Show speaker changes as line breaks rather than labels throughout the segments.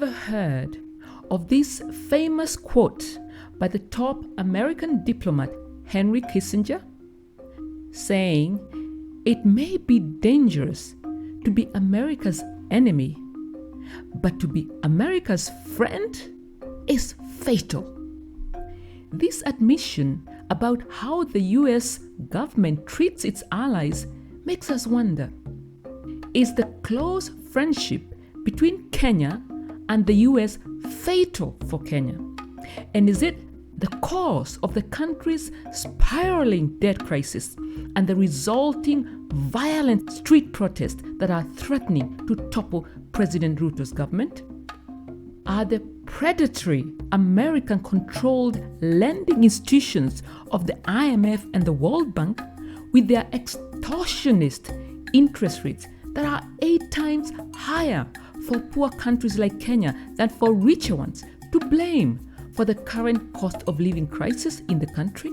ever heard of this famous quote by the top American diplomat Henry Kissinger, saying, "It may be dangerous to be America's enemy, but to be America's friend is fatal." This admission about how the US government treats its allies makes us wonder, is the close friendship between Kenya and the US fatal for Kenya? And is it the cause of the country's spiraling debt crisis and the resulting violent street protests that are threatening to topple President Ruto's government? Are the predatory American-controlled lending institutions of the IMF and the World Bank, with their extortionist interest rates that are 8 times higher for poor countries like Kenya than for richer ones, to blame for the current cost of living crisis in the country?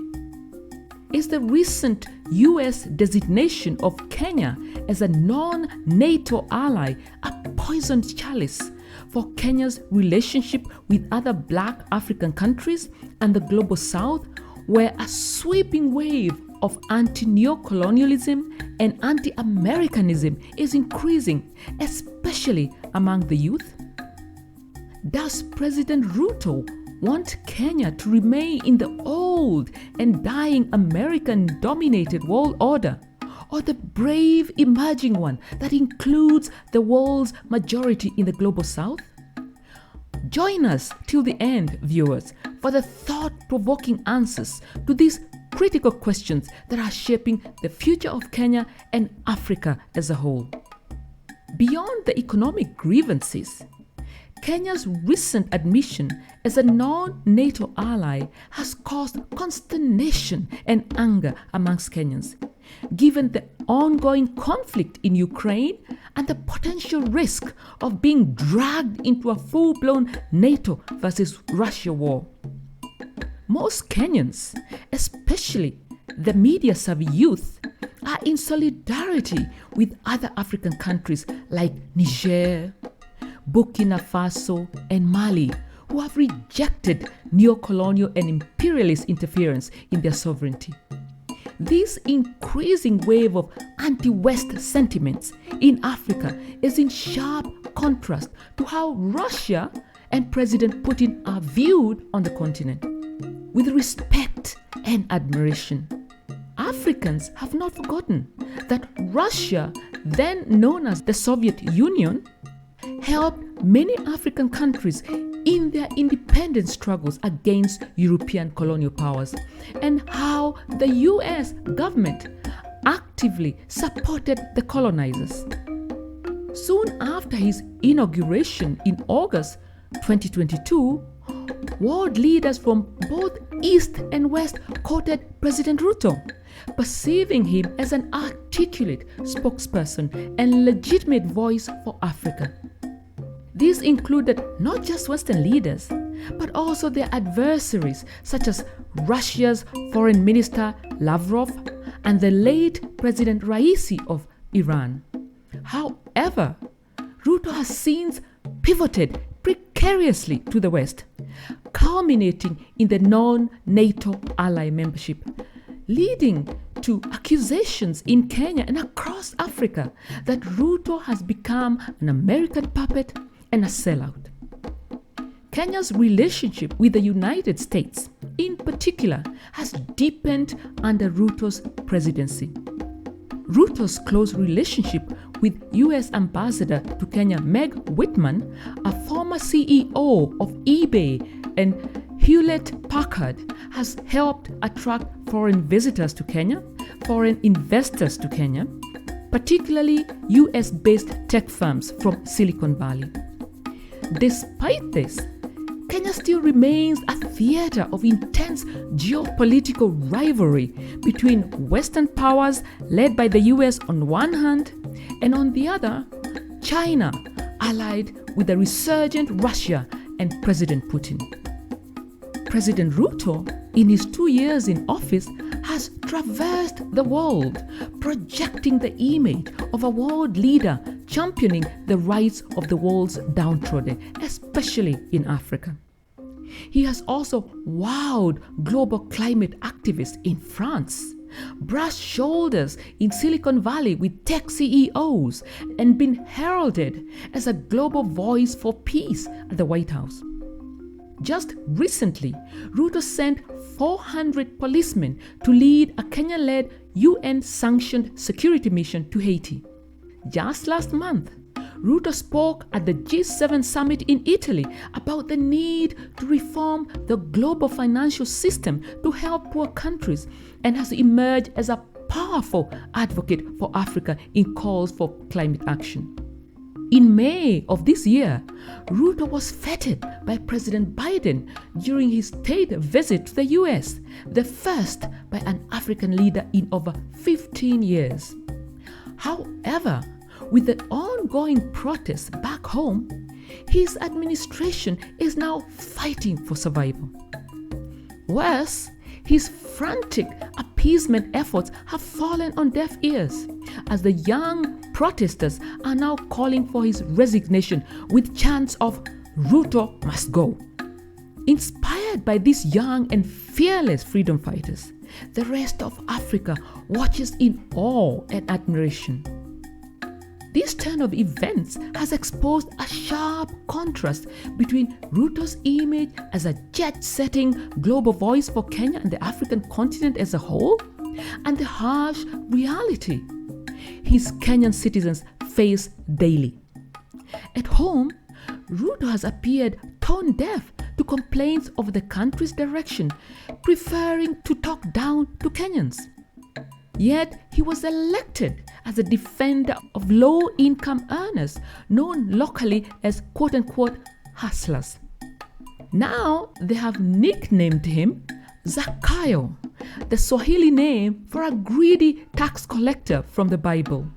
Is the recent US designation of Kenya as a non-NATO ally a poisoned chalice for Kenya's relationship with other Black African countries and the global South, where a sweeping wave of anti-neocolonialism and anti-Americanism is increasing, especially among the youth? Does President Ruto want Kenya to remain in the old and dying American-dominated world order, or the brave emerging one that includes the world's majority in the global South? Join us till the end, viewers, for the thought-provoking answers to these critical questions that are shaping the future of Kenya and Africa as a whole. Beyond the economic grievances, Kenya's recent admission as a non-NATO ally has caused consternation and anger amongst Kenyans, given the ongoing conflict in Ukraine and the potential risk of being dragged into a full-blown NATO versus Russia war. Most Kenyans, especially the media-savvy youth, are in solidarity with other African countries like Niger, Burkina Faso, and Mali, who have rejected neocolonial and imperialist interference in their sovereignty. This increasing wave of anti-West sentiments in Africa is in sharp contrast to how Russia and President Putin are viewed on the continent, with respect and admiration. Africans have not forgotten that Russia, then known as the Soviet Union, helped many African countries in their independence struggles against European colonial powers, and how the US government actively supported the colonizers. Soon after his inauguration in August 2022, world leaders from both East and West quoted President Ruto, perceiving him as an articulate spokesperson and legitimate voice for Africa. These included not just Western leaders, but also their adversaries, such as Russia's Foreign Minister Lavrov and the late President Raisi of Iran. However, Ruto has since pivoted precariously to the West, culminating in the non-NATO ally membership, leading to accusations in Kenya and across Africa that Ruto has become an American puppet and a sellout. Kenya's relationship with the United States, in particular, has deepened under Ruto's presidency. Ruto's close relationship with US Ambassador to Kenya Meg Whitman, a former CEO of eBay, and Hewlett-Packard, has helped attract foreign visitors to Kenya, foreign investors to Kenya, particularly US-based tech firms from Silicon Valley. Despite this, Kenya still remains a theater of intense geopolitical rivalry between Western powers led by the US on one hand, and on the other, China, allied with the resurgent Russia and President Putin. President Ruto, in his 2 years in office, has traversed the world, projecting the image of a world leader championing the rights of the world's downtrodden, especially in Africa. He has also wowed global climate activists in France, brushed shoulders in Silicon Valley with tech CEOs, and been heralded as a global voice for peace at the White House. Just recently, Ruto sent 400 policemen to lead a Kenya-led UN-sanctioned security mission to Haiti. Just last month, Ruto spoke at the G7 summit in Italy about the need to reform the global financial system to help poor countries, and has emerged as a powerful advocate for Africa in calls for climate action. In May of this year, Ruto was feted by President Biden during his state visit to the US, the first by an African leader in over 15 years. However, with the ongoing protests back home, his administration is now fighting for survival. Worse, his frantic appeasement efforts have fallen on deaf ears, as the young protesters are now calling for his resignation with chants of "Ruto must go." Inspired by these young and fearless freedom fighters, the rest of Africa watches in awe and admiration. This turn of events has exposed a sharp contrast between Ruto's image as a jet-setting global voice for Kenya and the African continent as a whole, and the harsh reality his Kenyan citizens face daily. At home, Ruto has appeared tone deaf to complaints of the country's direction, preferring to talk down to Kenyans. Yet he was elected as a defender of low-income earners, known locally as quote-unquote hustlers. Now they have nicknamed him Zakayo, the Swahili name for a greedy tax collector from the Bible.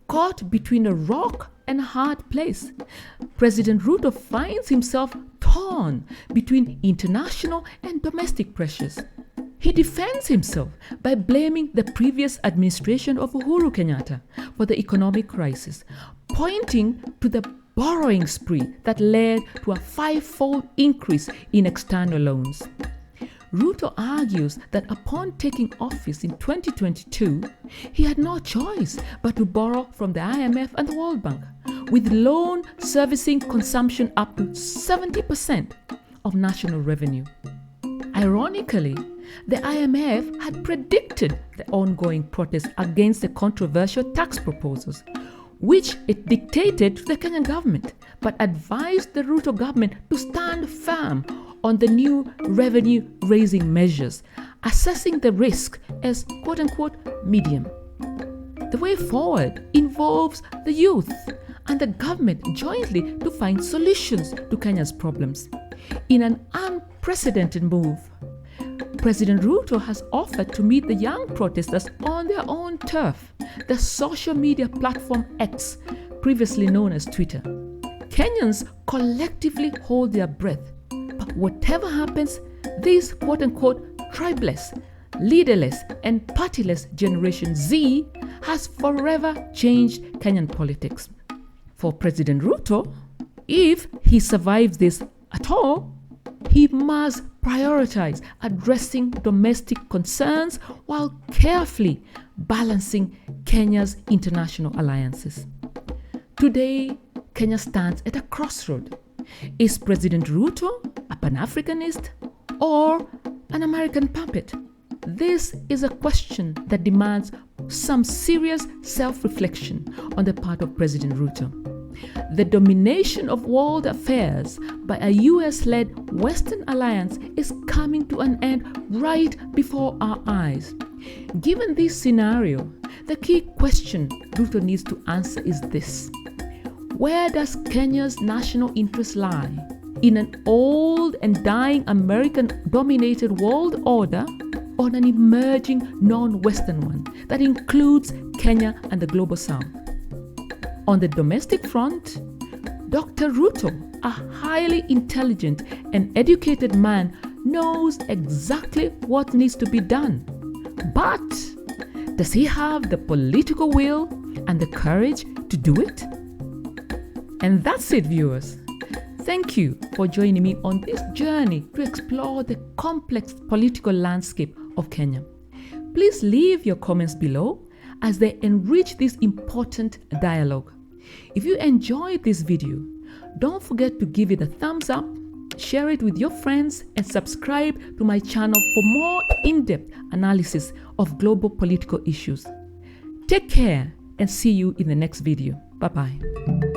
Caught between a rock and a hard place, President Ruto finds himself torn between international and domestic pressures. He defends himself by blaming the previous administration of Uhuru Kenyatta for the economic crisis, pointing to the borrowing spree that led to a 5-fold increase in external loans. Ruto argues that upon taking office in 2022, he had no choice but to borrow from the IMF and the World Bank, with loan servicing consumption up to 70% of national revenue. Ironically, the IMF had predicted the ongoing protests against the controversial tax proposals, which it dictated to the Kenyan government, but advised the Ruto government to stand firm on the new revenue-raising measures, assessing the risk as quote-unquote medium. The way forward involves the youth and the government jointly to find solutions to Kenya's problems. In an unprecedented move, President Ruto has offered to meet the young protesters on their own turf, the social media platform X, previously known as Twitter. Kenyans collectively hold their breath, but whatever happens, this quote-unquote tribeless, leaderless, and partyless Generation Z has forever changed Kenyan politics. For President Ruto, if he survives this at all, he must prioritize addressing domestic concerns while carefully balancing Kenya's international alliances. Today, Kenya stands at a crossroad. Is President Ruto a Pan-Africanist or an American puppet? This is a question that demands some serious self-reflection on the part of President Ruto. The domination of world affairs by a US-led Western alliance is coming to an end right before our eyes. Given this scenario, the key question Ruto needs to answer is this: where does Kenya's national interest lie? In an old and dying American-dominated world order, or an emerging non-Western one that includes Kenya and the Global South? On the domestic front, Dr. Ruto, a highly intelligent and educated man, knows exactly what needs to be done. But does he have the political will and the courage to do it? And that's it, viewers. Thank you for joining me on this journey to explore the complex political landscape of Kenya. Please leave your comments below as they enrich this important dialogue. If you enjoyed this video, don't forget to give it a thumbs up, share it with your friends, and subscribe to my channel for more in-depth analysis of global political issues. Take care and see you in the next video. Bye-bye.